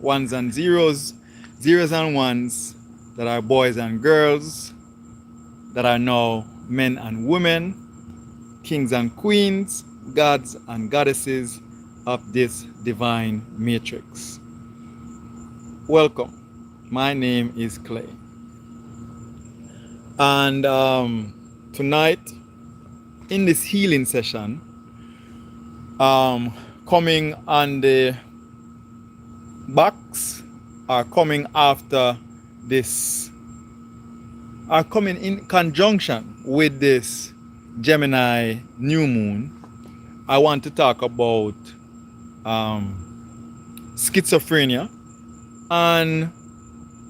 ones and zeros, zeros and ones, that are boys and girls, that are now men and women, kings and queens, gods and goddesses of this divine matrix. Welcome. My name is Clay. And tonight, in this healing session, coming on the box, are coming after this, are coming in conjunction with this Gemini new moon. I want to talk about schizophrenia and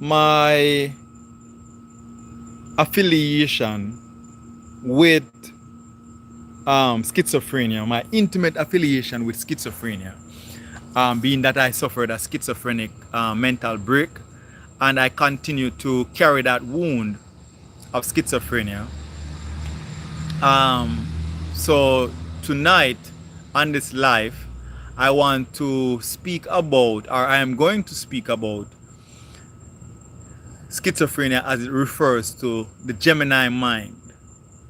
my affiliation with schizophrenia, my intimate affiliation with schizophrenia, being that I suffered a schizophrenic mental break, and I continue to carry that wound of schizophrenia. So tonight on this live, I want to speak about, or I am going to speak about, schizophrenia as it refers to the Gemini mind,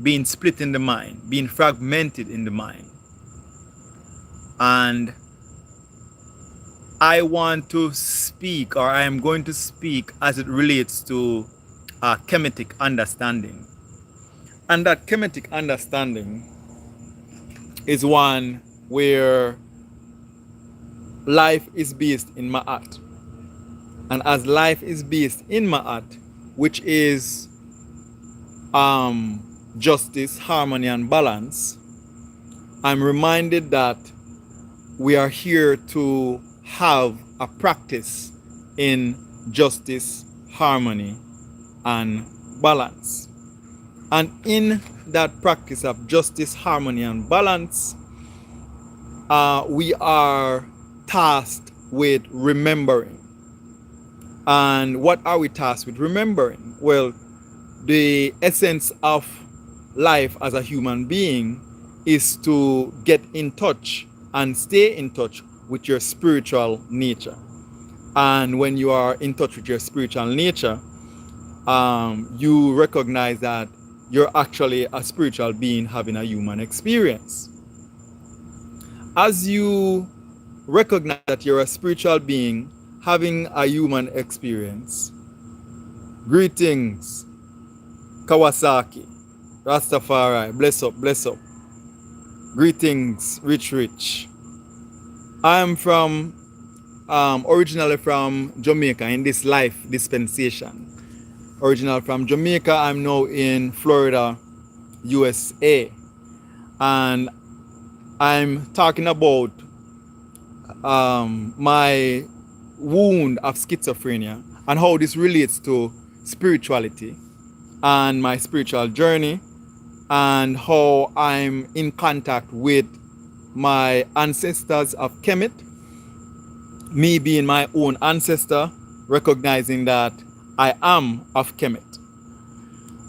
being split in the mind, being fragmented in the mind. And I want to speak, or I am going to speak as it relates to chemetic understanding. And that chemetic understanding is one where life is based in Ma'at. And as life is based in Ma'at, which is justice, harmony, and balance, I'm reminded that we are here to have a practice in justice, harmony, and balance. And in that practice of justice, harmony, and balance, we are tasked with remembering. And what are we tasked with remembering? Well, the essence of life as a human being is to get in touch and stay in touch with your spiritual nature. And when you are in touch with your spiritual nature, you recognize that you're actually a spiritual being having a human experience. As you recognize that you're a spiritual being having a human experience, greetings, Kawasaki, Rastafari, bless up, bless up. Greetings, Rich. I am from, originally from Jamaica in this life dispensation. Original from Jamaica, I'm now in Florida, USA. And I'm talking about my wound of schizophrenia and how this relates to spirituality and my spiritual journey, and how I'm in contact with my ancestors of Kemet, me being my own ancestor, recognizing that I am of Kemet.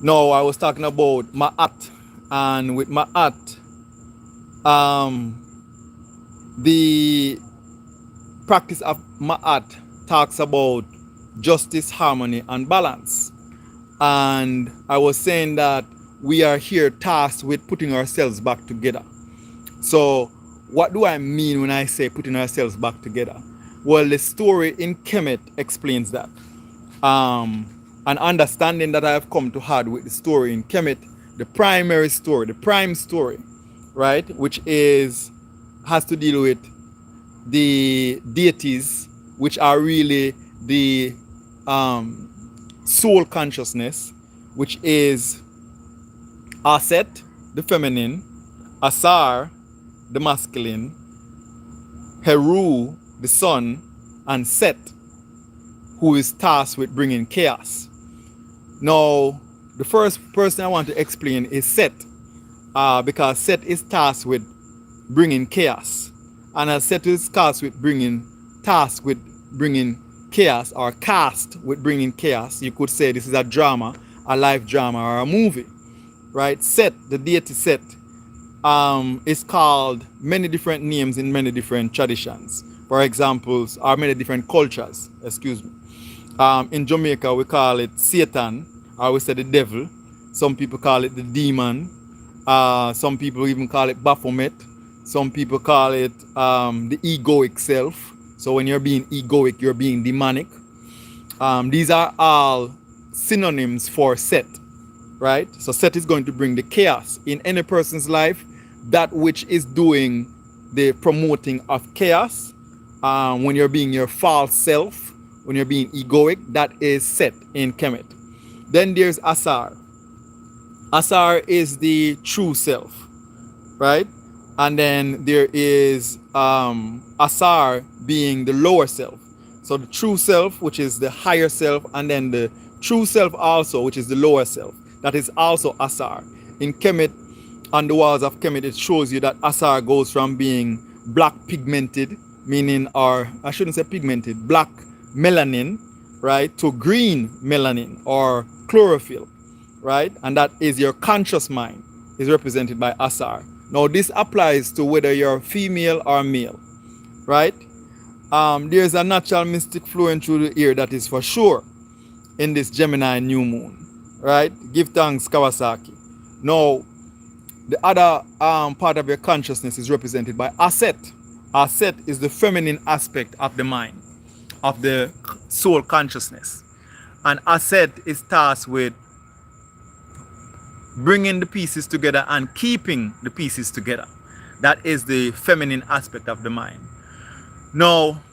Now, I was talking about Ma'at, and with Ma'at, the practice of Ma'at talks about justice, harmony, and balance. And I was saying that we are here tasked with putting ourselves back together. So what do I mean when I say putting ourselves back together? Well, the story in Kemet explains that. An understanding that I have come to have with the story in Kemet, the primary story, the prime story, right, which has to deal with the deities, which are really the soul consciousness, which is Aset, the feminine, Asar, the masculine, Heru, the sun, and Set, who is tasked with bringing chaos. Now, the first person I want to explain is Set, because Set is tasked with bringing chaos. And as Set is tasked with bringing chaos, or cast with bringing chaos, you could say this is a drama, a life drama, or a movie, right? Set, the deity Set, is called many different names in many different traditions. for examples, or many different cultures, excuse me. In Jamaica, we call it Satan, or we say the devil. Some people call it the demon. Some people even call it Baphomet. Some people call it the egoic self. So when you're being egoic, you're being demonic. These are all synonyms for Set, right? So Set is going to bring the chaos in any person's life, that which is doing the promoting of chaos. When you're being your false self, when you're being egoic, that is Set in Kemet. Then there's Asar. Asar is the true self, right? And then there is Asar being the lower self. So the true self, which is the higher self, and then the true self also, which is the lower self. That is also Asar. In Kemet, on the walls of Kemet, it shows you that Asar goes from being black pigmented, meaning, or I shouldn't say pigmented, black melanin, right, to green melanin or chlorophyll, right? And that is your conscious mind, is represented by Asar. Now this applies to whether you're female or male, right? There's a natural mystic flowing through the ear, that is for sure, in this Gemini new moon, right? Give thanks, Kawasaki. Now, the other part of your consciousness is represented by Aset. Aset is the feminine aspect of the mind, of the soul consciousness. And Aset is tasked with bringing the pieces together and keeping the pieces together. That is the feminine aspect of the mind. Now,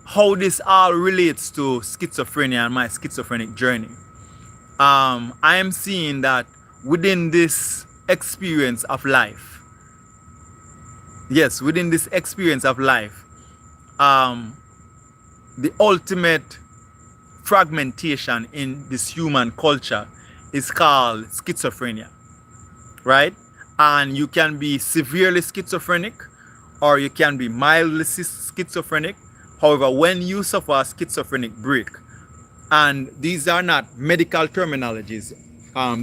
how this all relates to schizophrenia and my schizophrenic journey. I am seeing that within this experience of life, yes, within this experience of life, the ultimate fragmentation in this human culture is called schizophrenia, right? And you can be severely schizophrenic, or you can be mildly schizophrenic. However, when you suffer a schizophrenic break, and these are not medical terminologies,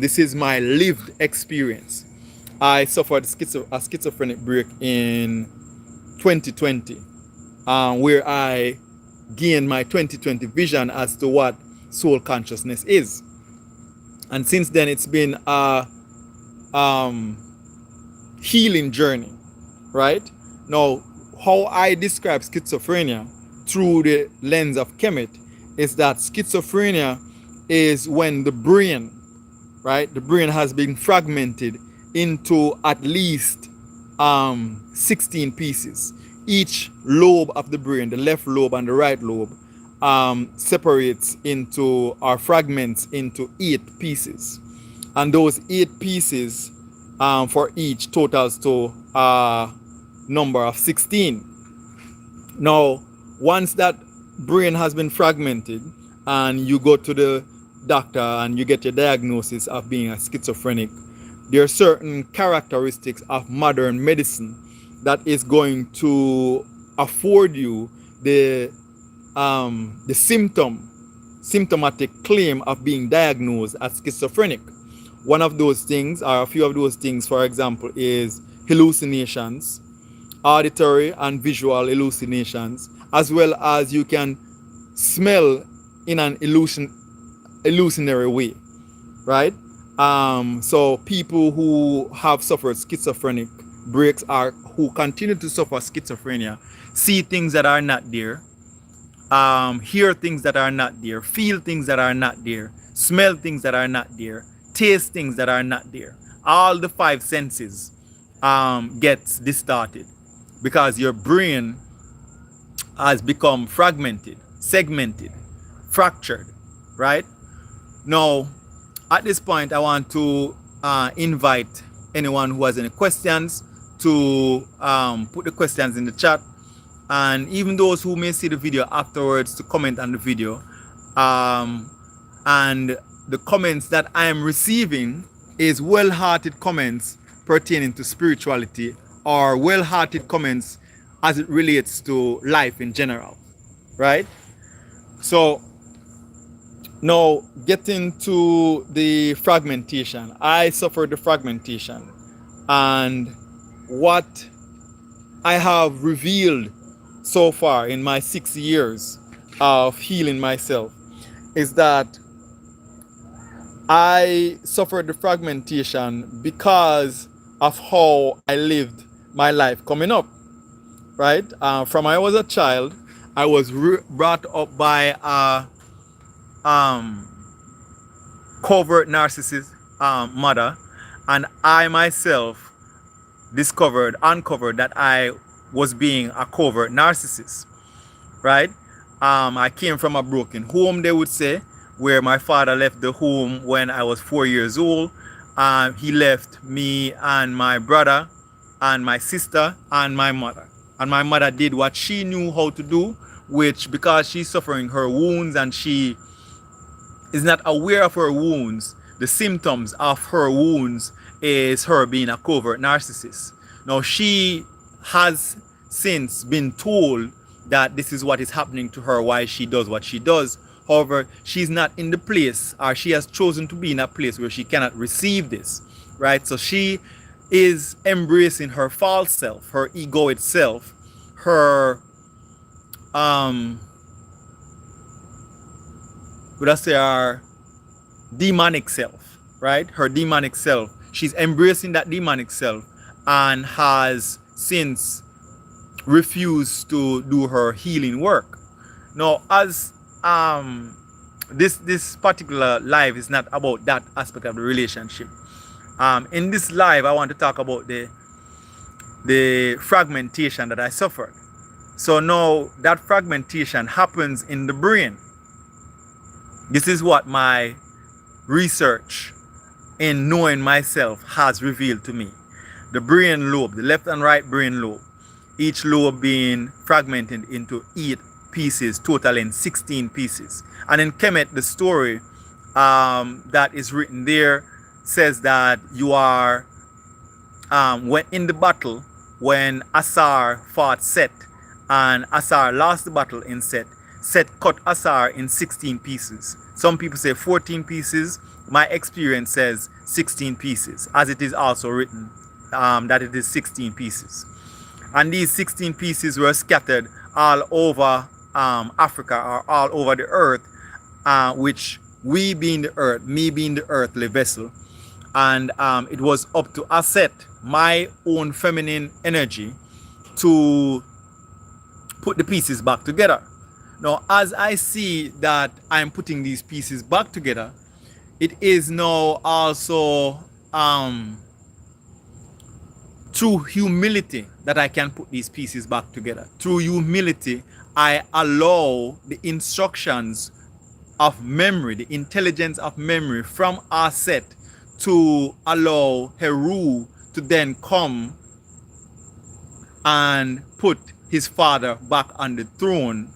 this is my lived experience. I suffered a schizophrenic break in 2020, where I gained my 2020 vision as to what soul consciousness is. And since then, it's been a healing journey, right? Now, how I describe schizophrenia through the lens of Kemet is that schizophrenia is when the brain, right? The brain has been fragmented into at least 16 pieces. Each lobe of the brain, the left lobe and the right lobe, separates into, or fragments into 8 pieces. And those 8 pieces for each totals to a number of 16. Now, once that brain has been fragmented and you go to the doctor and you get your diagnosis of being a schizophrenic, there are certain characteristics of modern medicine that is going to afford you the symptomatic claim of being diagnosed as schizophrenic. One of those things, or a few of those things, for example, is hallucinations, auditory and visual hallucinations, as well as you can smell in an illusionary way, right? So people who have suffered schizophrenic breaks, or who continue to suffer schizophrenia, see things that are not there, hear things that are not there, feel things that are not there, smell things that are not there, taste things that are not there. All the 5 senses gets distorted because your brain has become fragmented, segmented, fractured, right? Now, at this point, I want to invite anyone who has any questions to put the questions in the chat, and even those who may see the video afterwards to comment on the video. And the comments that I am receiving is well-hearted comments pertaining to spirituality, or well-hearted comments as it relates to life in general, right? So now, getting to the fragmentation, I suffered the fragmentation, and what I have revealed so far in my 6 years of healing myself is that I suffered the fragmentation because of how I lived my life coming up, right? From I was a child, I was brought up by a um, covert narcissist mother, and I myself uncovered that I was being a covert narcissist, right? I came from a broken home, they would say, where my father left the home when I was 4 years old. He left me and my brother and my sister and my mother. And my mother did what she knew how to do, which, because she's suffering her wounds and she is not aware of her wounds, the symptoms of her wounds is her being a covert narcissist. Now, she has since been told that this is what is happening to her, why she does what she does. However, she's not in the place, or she has chosen to be in a place where she cannot receive this, right? So she is embracing her false self, her ego itself, her would I say our demonic self, right? Her demonic self. She's embracing that demonic self and has since refused to do her healing work. Now, as this particular live is not about that aspect of the relationship. In this live, I want to talk about the fragmentation that I suffered. So now that fragmentation happens in the brain. This is what my research in knowing myself has revealed to me. The brain lobe, the left and right brain lobe, each lobe being fragmented into 8 pieces, totaling 16 pieces. And in Kemet, the story that is written there says that you are, when in the battle, when Asar fought Set, and Asar lost the battle in Set, Set cut Asar in 16 pieces. Some people say 14 pieces. My experience says 16 pieces, as it is also written that it is 16 pieces. And these 16 pieces were scattered all over Africa, or all over the earth, which we being the earth, me being the earthly vessel. And it was up to Aset, my own feminine energy, to put the pieces back together. Now, as I see that I'm putting these pieces back together, it is now also through humility that I can put these pieces back together. Through humility, I allow the instructions of memory, the intelligence of memory from Aset to allow Heru to then come and put his father back on the throne,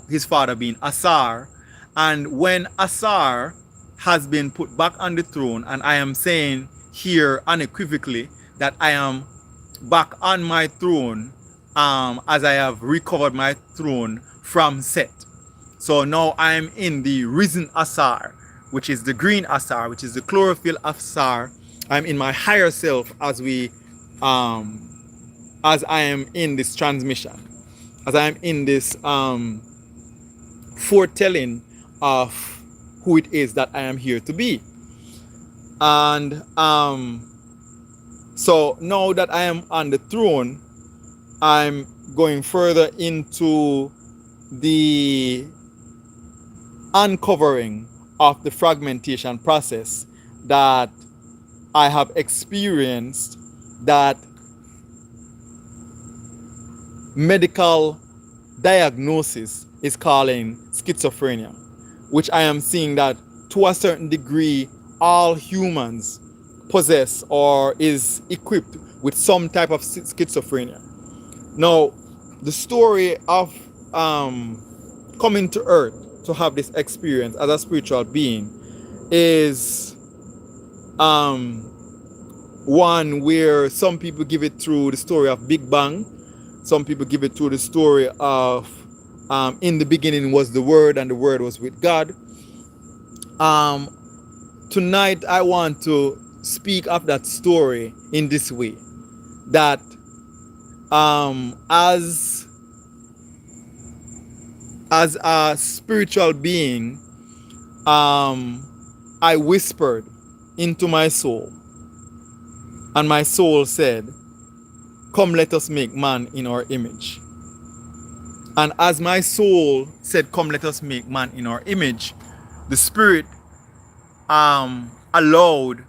his father being Asar. And when Asar has been put back on the throne, and I am saying here unequivocally that I am back on my throne, as I have recovered my throne from Set. So now I am in the risen Asar, which is the green Asar, which is the chlorophyll Asar. I'm in my higher self as I am in this transmission, as I am in this foretelling of who it is that I am here to be. And so now that I am on the throne, I'm going further into the uncovering of the fragmentation process that I have experienced, that medical diagnosis is calling schizophrenia, which I am seeing that to a certain degree all humans possess or is equipped with some type of schizophrenia. Now, the story of coming to earth to have this experience as a spiritual being is one where some people give it through the story of Big Bang. Some people give it through the story of in the beginning was the Word, and the Word was with God. Tonight I want to speak of that story in this way, that as as a spiritual being, I whispered into my soul, and my soul said, "Come, let us make man in our image." And as my soul said, "Come, let us make man in our image," the spirit allowed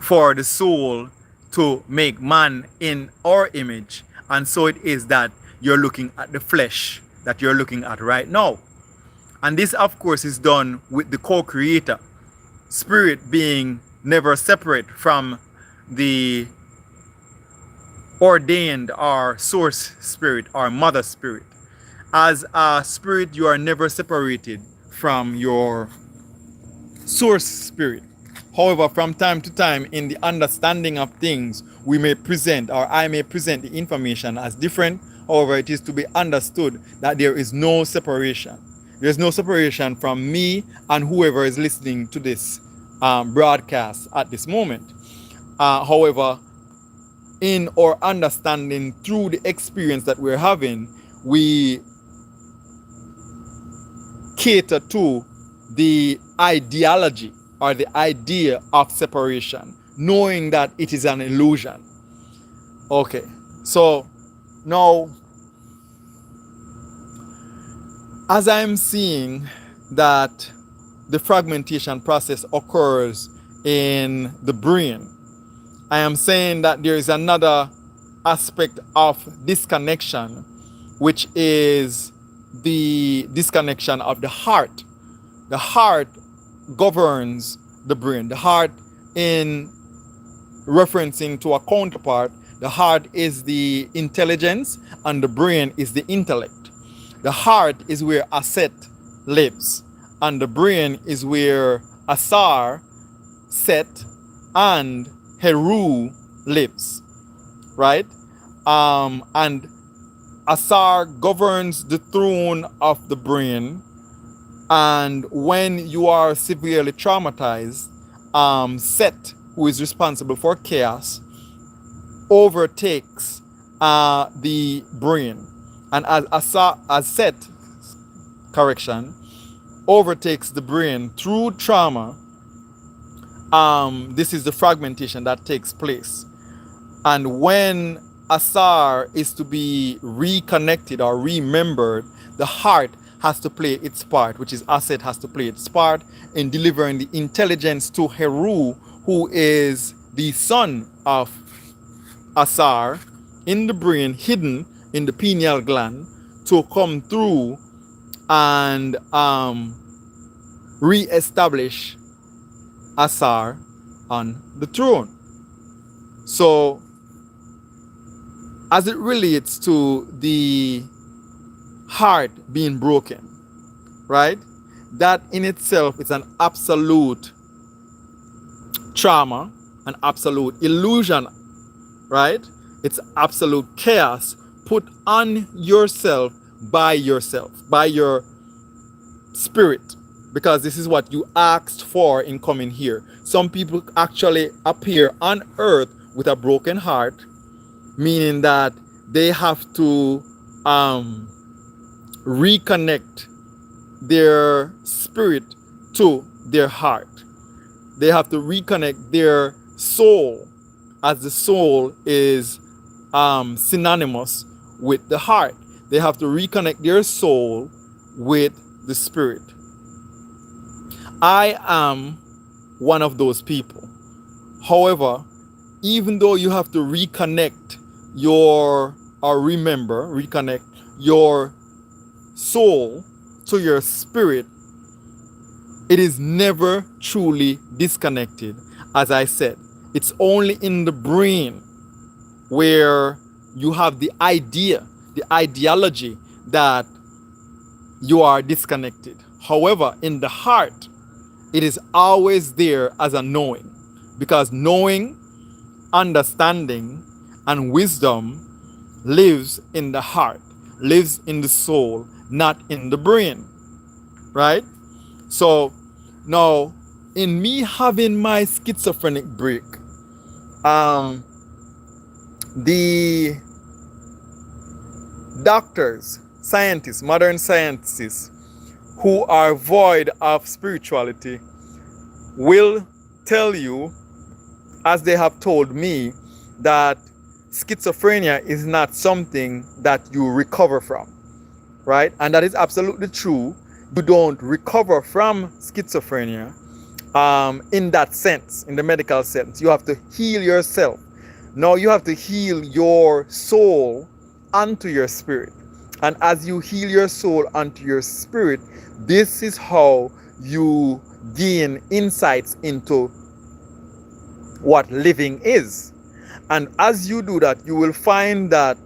for the soul to make man in our image. And so it is that you're looking at the flesh that you're looking at right now. And this, of course, is done with the co-creator, spirit being never separate from the ordained or source spirit or mother spirit. As a spirit, you are never separated from your source spirit. However, from time to time, in the understanding of things, we may present, or I may present, the information as different. However, it is to be understood that there is no separation. There's no separation from me and whoever is listening to this broadcast at this moment. However, in our understanding through the experience that we're having, we cater to the ideology or the idea of separation, knowing that it is an illusion. Okay, so now, as I'm seeing that the fragmentation process occurs in the brain, I am saying that there is another aspect of disconnection, which is the disconnection of the heart. The heart governs the brain. The heart, in referencing to a counterpart, the heart is the intelligence and the brain is the intellect. The heart is where Aset lives, and the brain is where Asar, Set, and Heru lives, right? And Asar governs the throne of the brain, and when you are severely traumatized, Set, who is responsible for chaos, overtakes the brain, and as Set, overtakes the brain through trauma. This is the fragmentation that takes place, and when Asar is to be reconnected or remembered, the heart has to play its part, which is Aset has to play its part in delivering the intelligence to Heru, who is the son of Asar, in the brain, hidden in the pineal gland, to come through and re-establish Asar on the throne. So, as it relates to the heart being broken, right? That in itself is an absolute trauma, an absolute illusion, right? It's absolute chaos put on yourself, by your spirit, because this is what you asked for in coming here. Some people actually appear on earth with a broken heart, meaning that they have to reconnect their spirit to their heart. They have to reconnect their soul, as the soul is synonymous with the heart. They have to reconnect their soul with the spirit. I am one of those people. However, even though you have to reconnect reconnect your soul to your spirit, it is never truly disconnected. As I said, it's only in the brain where you have the idea, the ideology that you are disconnected. However, in the heart, it is always there as a knowing, because knowing, understanding, and wisdom lives in the heart, lives in the soul, not in the brain, right? So now, in me having my schizophrenic break, the doctors scientists, modern scientists, who are void of spirituality will tell you, as they have told me, that schizophrenia is not something that you recover from, right? And that is absolutely true. You don't recover from schizophrenia in that sense, in the medical sense. You have to heal yourself. Now you have to heal your soul unto your spirit. And as you heal your soul unto your spirit, this is how you gain insights into what living is. And as you do that, you will find that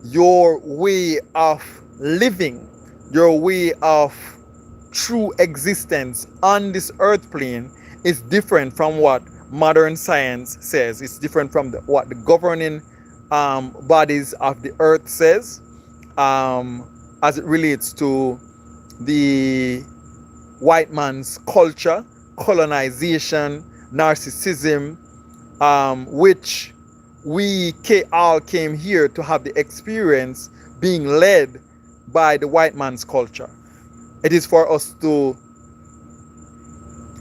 your way of living, your way of true existence on this earth plane is different from what modern science says. It's different from what the governing bodies of the earth says, as it relates to the white man's culture, colonization, narcissism, which we all came here to have the experience being led by the white man's culture. It is for us to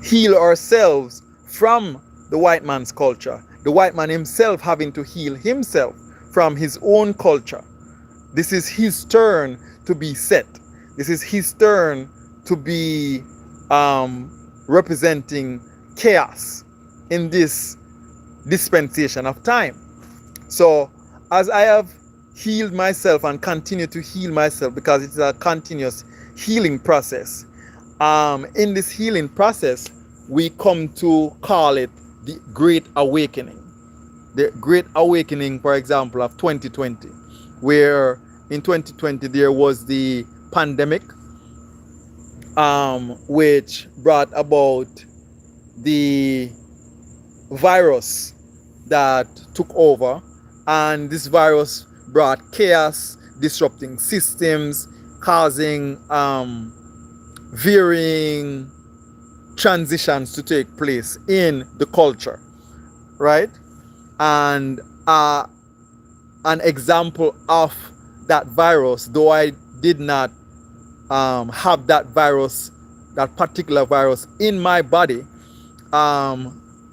heal ourselves from the white man's culture, the white man himself having to heal himself from his own culture. This is his turn to be set. This is his turn to be representing chaos in this dispensation of time. So as I have healed myself and continue to heal myself, because it's a continuous healing process, in this healing process we come to call it the Great Awakening. The Great Awakening, for example, of 2020, where in 2020 there was the pandemic, which brought about the virus that took over, and this virus brought chaos, disrupting systems, causing varying transitions to take place in the culture, right? And an example of that virus, though I did not have that virus, that particular virus in my body,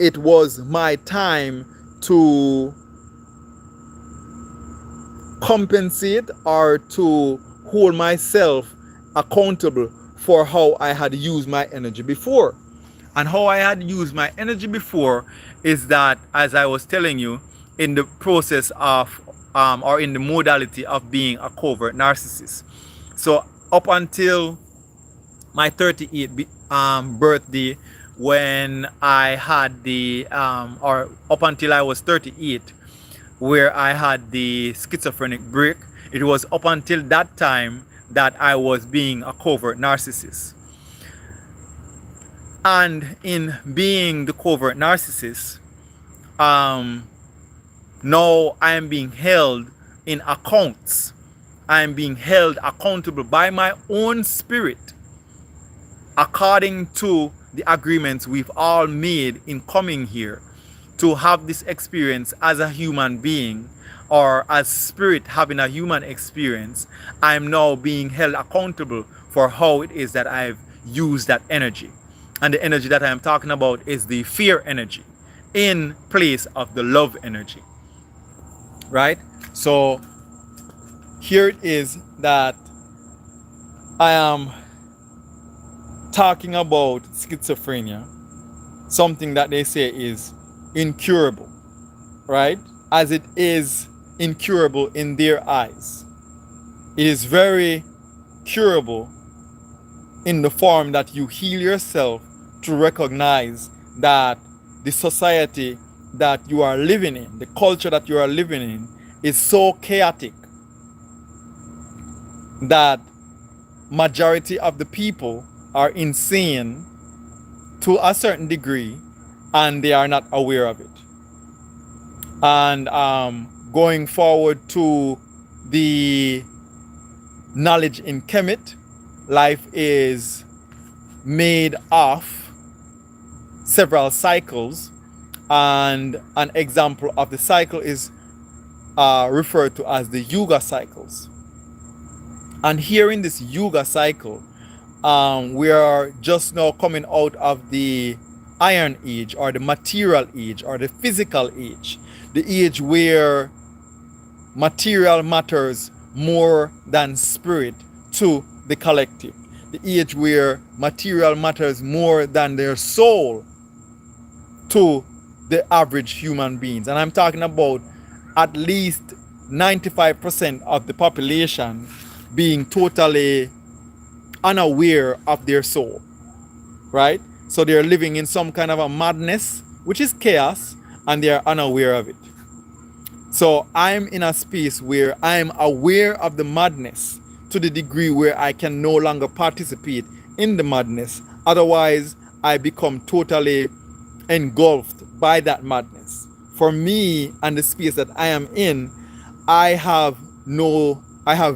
it was my time to compensate or to hold myself accountable for how I had used my energy before. And how I had used my energy before is that, as I was telling you, in the process of or in the modality of being a covert narcissist. So up until my 38th birthday, when I had the or up until I was 38, where I had the schizophrenic break, it was up until that time that I was being a covert narcissist. And in being the covert narcissist, now I am being held in accounts. I am being held accountable by my own spirit, according to the agreements we've all made in coming here to have this experience as a human being, or as spirit having a human experience. I am now being held accountable for how it is that I've used that energy. And the energy that I am talking about is the fear energy in place of the love energy. Right? So here it is that I am talking about schizophrenia, something that they say is incurable, right? As it is incurable in their eyes. It is very curable in the form that you heal yourself to recognize that the society that you are living in, the culture that you are living in, is so chaotic that majority of the people are insane to a certain degree, and they are not aware of it. And going forward to the knowledge in Kemet, life is made of several cycles, and an example of the cycle is referred to as the Yuga cycles. And here in this Yuga cycle, we are just now coming out of the Iron Age, or the Material Age, or the Physical Age, the age where material matters more than spirit to the collective, the age where material matters more than their soul to the average human beings. And I'm talking about at least 95% of the population being totally unaware of their soul, right? So they're living in some kind of a madness, which is chaos, and they are unaware of it. So I'm in a space where I'm aware of the madness to the degree where I can no longer participate in the madness. Otherwise, I become totally engulfed by that madness. For me and the space that I am in, I have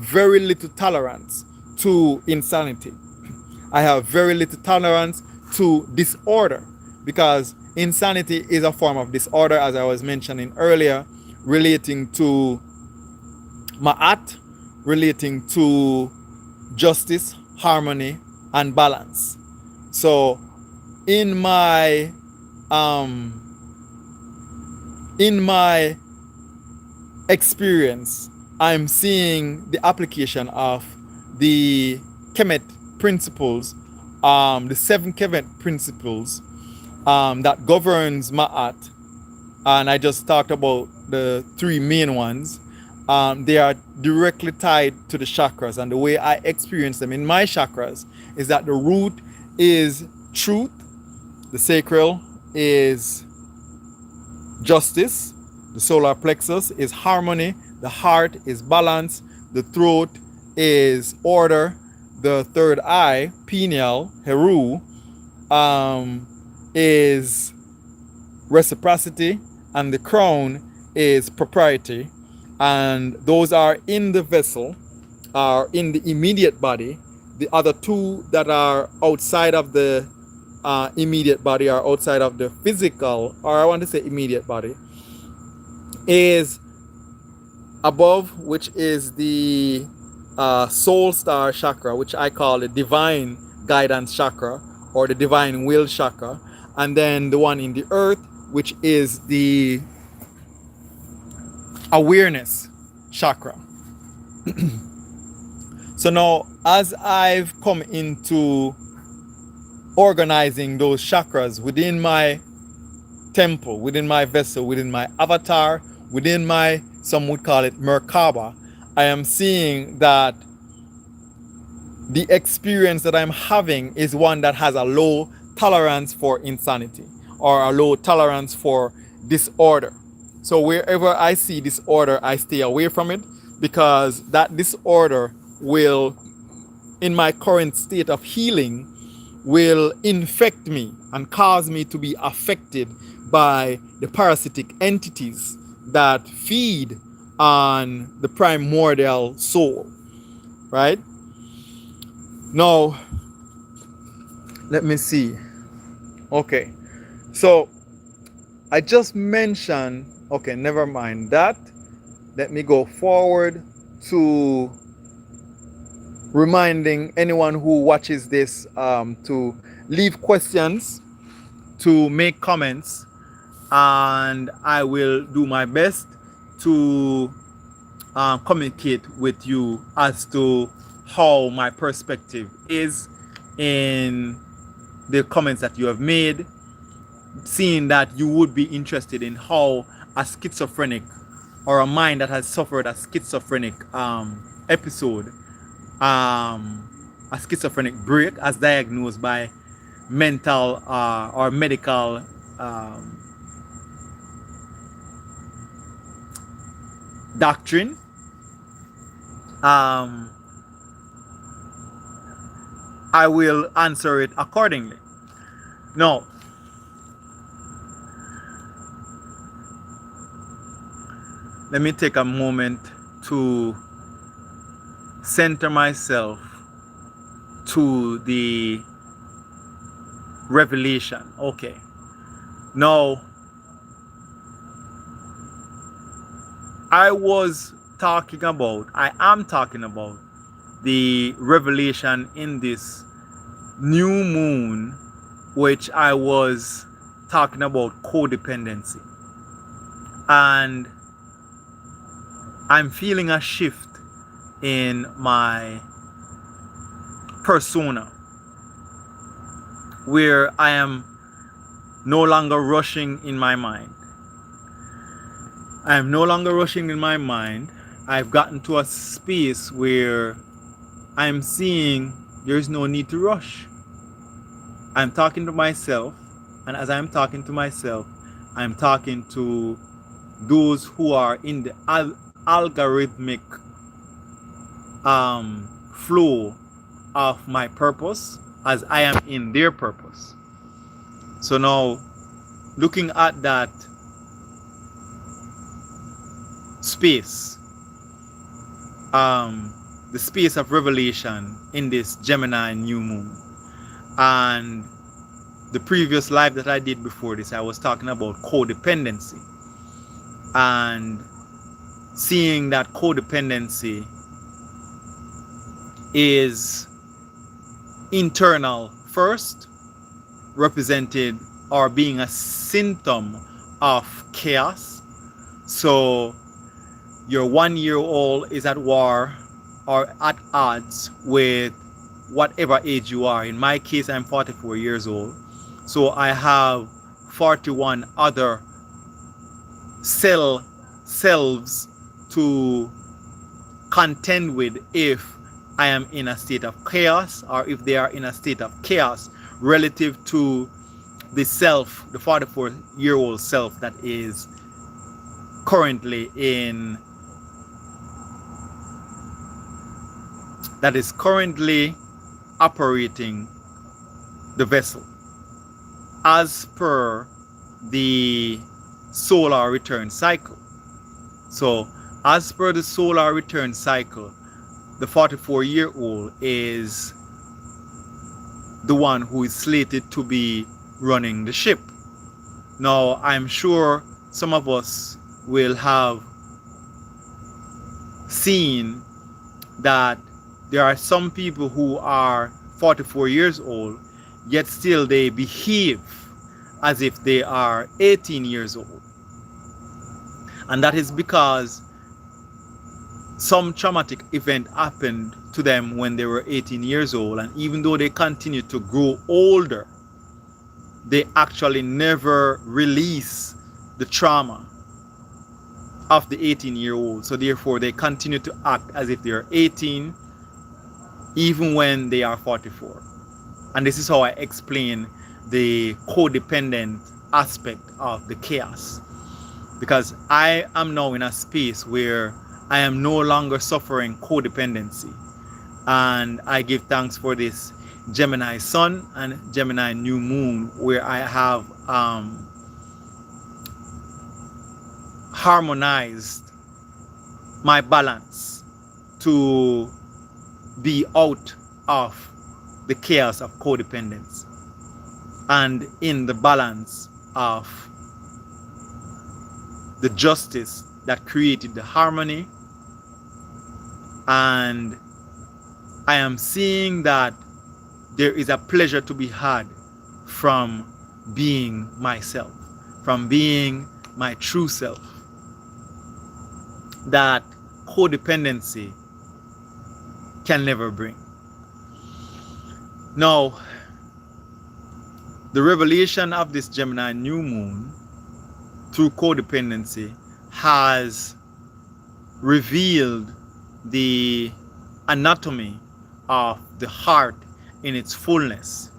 very little tolerance to insanity. I have very little tolerance to disorder, because insanity is a form of disorder, as I was mentioning earlier, relating to Ma'at, relating to justice, harmony, and balance. So in my experience, I'm seeing the application of the Kemet principles, the 7 Kemet principles that governs Ma'at, and I just talked about the 3 main ones. They are directly tied to the chakras, and the way I experience them in my chakras is that the root is truth, the sacral is justice, the solar plexus is harmony, the heart is balance, the throat is order, the third eye, pineal, Heru, is reciprocity, and the crown is propriety. And those are in the vessel, are in the immediate body. The other 2 that are outside of the immediate body, are outside of the physical, or I want to say immediate body, is above, which is the soul star chakra, which I call the divine guidance chakra, or the divine will chakra. And then the one in the earth, which is the awareness chakra. So now, as I've come into organizing those chakras within my temple, within my vessel, within my avatar, within my, some would call it Merkaba, I am seeing that the experience that I'm having is one that has a low tolerance for insanity, or a low tolerance for disorder. So wherever I see disorder, I stay away from it, because that disorder will, in my current state of healing, will infect me and cause me to be affected by the parasitic entities that feed on the primordial soul, right? Now, let me see. Okay, so I just mentioned, okay, never mind that. Let me go forward to reminding anyone who watches this to leave questions, to make comments, and I will do my best to communicate with you as to how my perspective is in the comments that you have made, seeing that you would be interested in how a schizophrenic, or a mind that has suffered a schizophrenic episode, a schizophrenic break as diagnosed by mental or medical doctrine, I will answer it accordingly. Now, let me take a moment to center myself to the revelation. Okay. Now, I am talking about the revelation in this new moon, which I was talking about codependency. And I'm feeling a shift in my persona where I am no longer rushing in my mind. I am no longer rushing in my mind. I've gotten to a space where I'm seeing there's no need to rush. I'm talking to myself, and as I'm talking to myself, I'm talking to those who are in the algorithmic flow of my purpose as I am in their purpose. So now, looking at that space, the space of revelation in this Gemini new moon, and the previous live that I did before this, I was talking about codependency and seeing that codependency is internal first, represented or being a symptom of chaos. So your 1 year old is at war or at odds with whatever age you are. In my case, I'm 44 years old. So I have 41 other selves to contend with if I am in a state of chaos, or if they are in a state of chaos relative to the self, the 44-year-old self that is currently operating the vessel as per the solar return cycle. So as per the solar return cycle, the 44-year-old is the one who is slated to be running the ship. Now, I'm sure some of us will have seen that there are some people who are 44 years old, yet still they behave as if they are 18 years old. And that is because some traumatic event happened to them when they were 18 years old, and even though they continue to grow older, they actually never release the trauma of the 18-year-old. So therefore they continue to act as if they are 18 even when they are 44. And this is how I explain the codependent aspect of the chaos, because I am now in a space where I am no longer suffering codependency, and I give thanks for this Gemini Sun and Gemini New Moon, where I have harmonized my balance to be out of the chaos of codependence and in the balance of the justice that created the harmony. And I am seeing that there is a pleasure to be had from being myself, from being my true self, that codependency can never bring. Now, the revelation of this Gemini new moon through codependency has revealed the anatomy of the heart in its fullness.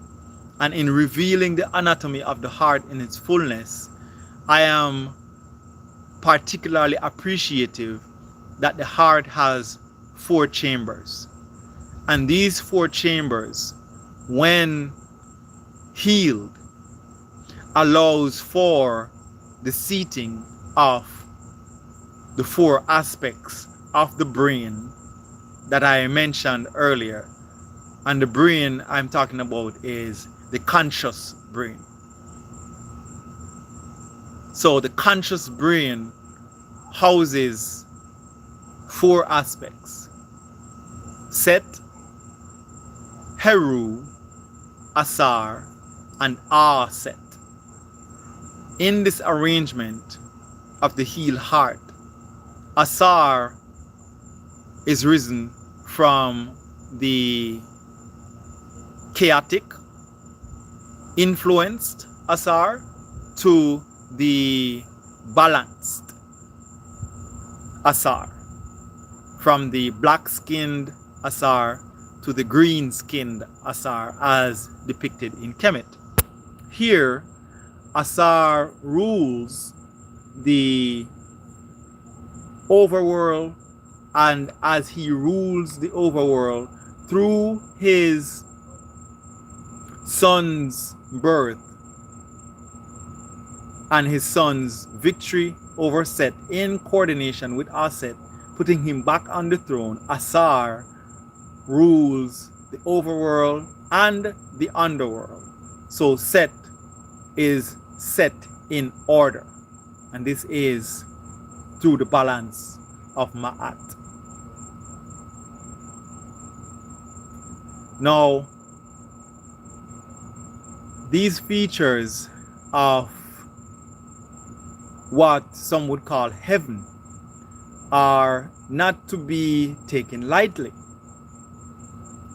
And in revealing the anatomy of the heart in its fullness, I am particularly appreciative that the heart has 4 chambers. And these 4 chambers, when healed, allows for the seating of the 4 aspects of the brain that I mentioned earlier. And the brain I'm talking about is the conscious brain. So the conscious brain houses 4 aspects. Set, Heru, Asar, and Aset. In this arrangement of the heel heart, Asar is risen from the chaotic, influenced Asar to the balanced Asar, from the black-skinned Asar to the green-skinned Asar as depicted in Kemet. Here, Asar rules the overworld, and as he rules the overworld through his son's birth and his son's victory over Set in coordination with Aset, putting him back on the throne, Asar rules the overworld and the underworld. So Set is set in order, and this is through the balance of Ma'at. Now, these features of what some would call heaven are not to be taken lightly.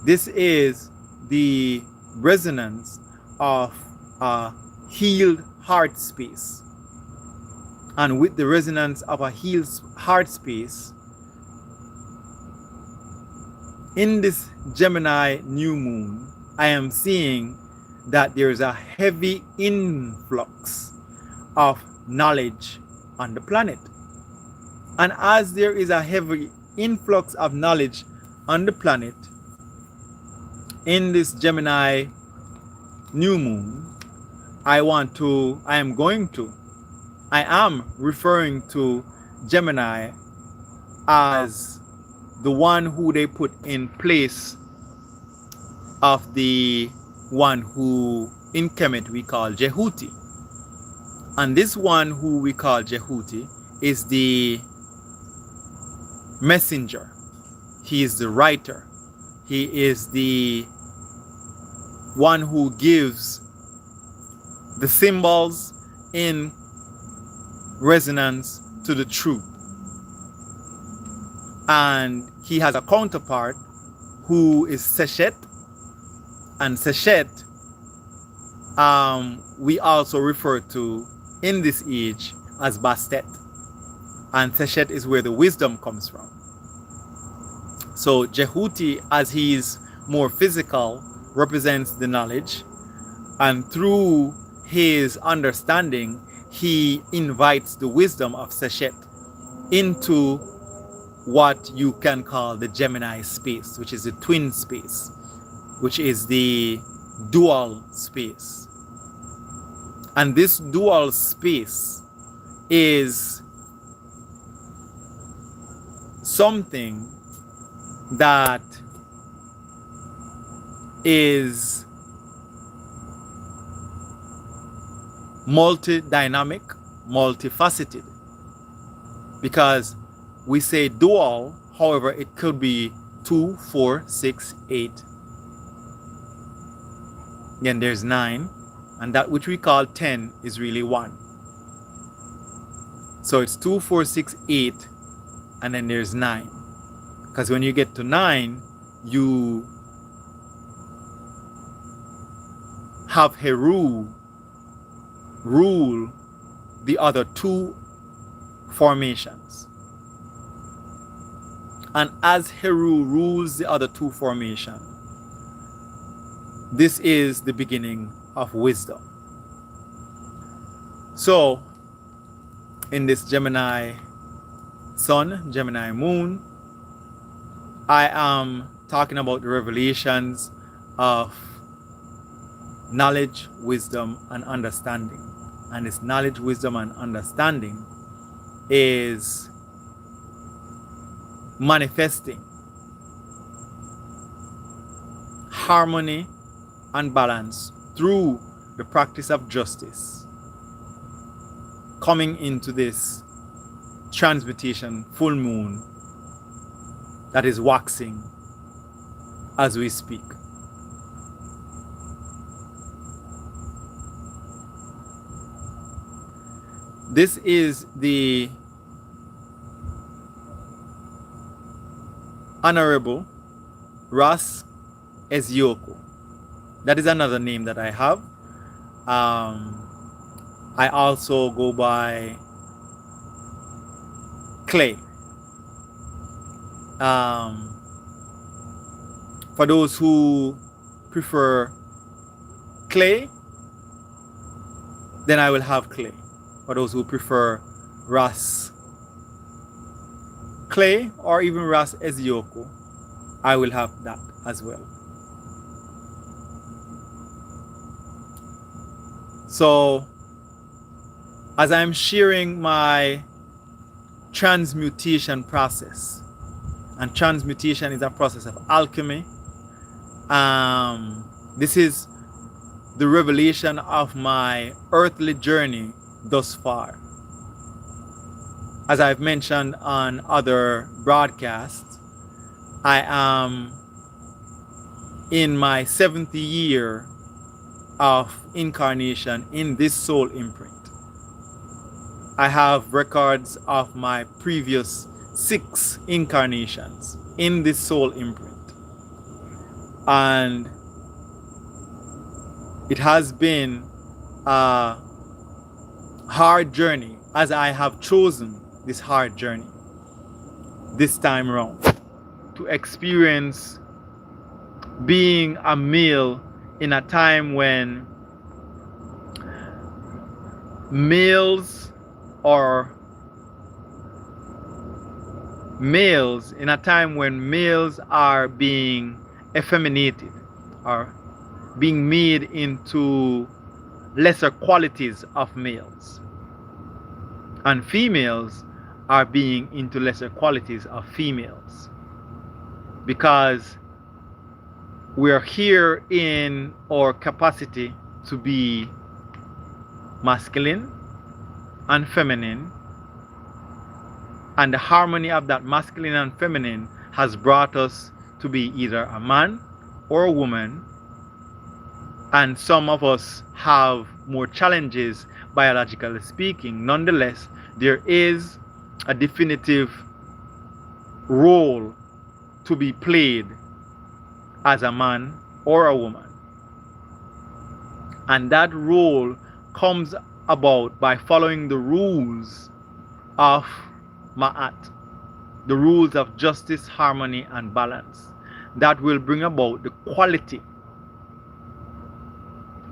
This is the resonance of a healed heart space. And with the resonance of a healed heart space, in this Gemini new moon, I am seeing that there is a heavy influx of knowledge on the planet. And as there is a heavy influx of knowledge on the planet, in this Gemini new moon, I am referring to Gemini as the one who they put in place of the one who in Kemet we call Jehuti. And this one who we call Jehuti is the messenger. He is the writer. He is the one who gives the symbols in resonance to the truth. And he has a counterpart who is Seshet. And Seshet, we also refer to in this age as Bastet. And Seshet is where the wisdom comes from. So Jehuti, as he is more physical, represents the knowledge. And through his understanding, he invites the wisdom of Seshet into what you can call the Gemini space, which is the twin space, which is the dual space. And this dual space is something that is multi-dynamic, multifaceted. Because we say dual, however, it could be 2, 4, 6, 8. Then there's 9, and that which we call 10 is really 1. So it's 2, 4, 6, 8, and then there's 9. Because when you get to 9, you have Heru rule the other 2 formations. And as Heru rules the other 2 formations, this is the beginning of wisdom. So, in this Gemini sun, Gemini moon, I am talking about the revelations of knowledge, wisdom, and understanding. And this knowledge, wisdom, and understanding is manifesting harmony and balance through the practice of justice, coming into this transmutation full moon that is waxing as we speak. This is the Honorable Ras Eziokwu. That is another name that I have. I also go by Clay. For those who prefer Clay, then I will have Clay. For those who prefer Ras Clay or even Ras Eziokwu, I will have that as well. So, as I'm sharing my transmutation process, and transmutation is a process of alchemy, this is the revelation of my earthly journey thus far. As I've mentioned on other broadcasts, I am in my 7th year of incarnation in this soul imprint. I have records of my previous 6 incarnations in this soul imprint. And it has been a hard journey, as I have chosen this hard journey this time around, to experience being a male in a time when males are being effeminated or being made into lesser qualities of males, and females are being into lesser qualities of females, because we're here in our capacity to be masculine and feminine, and the harmony of that masculine and feminine has brought us to be either a man or a woman. And some of us have more challenges, biologically speaking. Nonetheless, there is a definitive role to be played as a man or a woman. And that role comes about by following the rules of Ma'at, the rules of justice, harmony, and balance, that will bring about the quality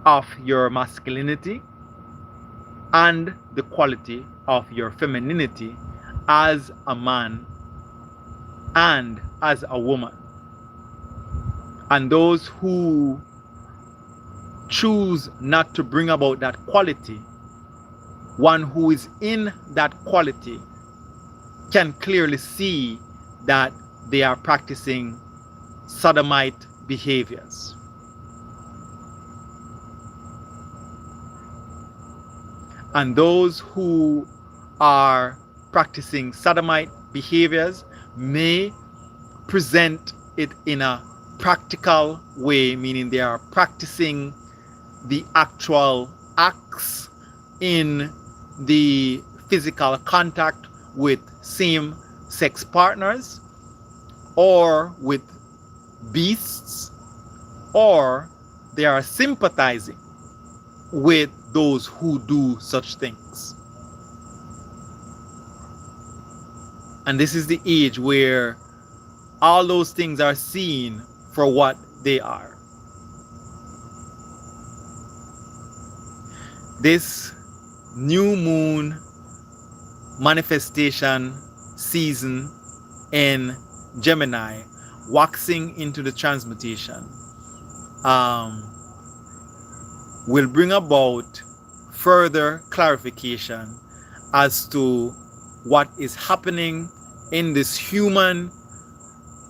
of your masculinity and the quality of your femininity as a man and as a woman. And those who choose not to bring about that quality, one who is in that quality can clearly see that they are practicing sodomite behaviors. And those who are practicing sodomite behaviors may present it in a practical way, meaning they are practicing the actual acts in the physical contact with same-sex partners or with beasts, or they are sympathizing with those who do such things. And this is the age where all those things are seen for what they are. This new moon manifestation season in Gemini, waxing into the transmutation, will bring about further clarification as to what is happening in this human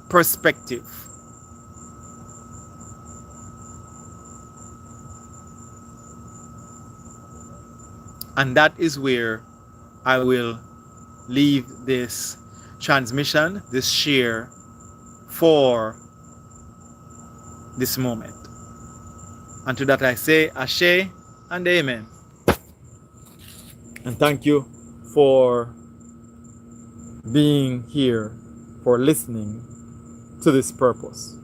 perspective. And that is where I will leave this transmission, this share, for this moment. And to that I say Ashe and Amen. And thank you for being here, for listening to this purpose.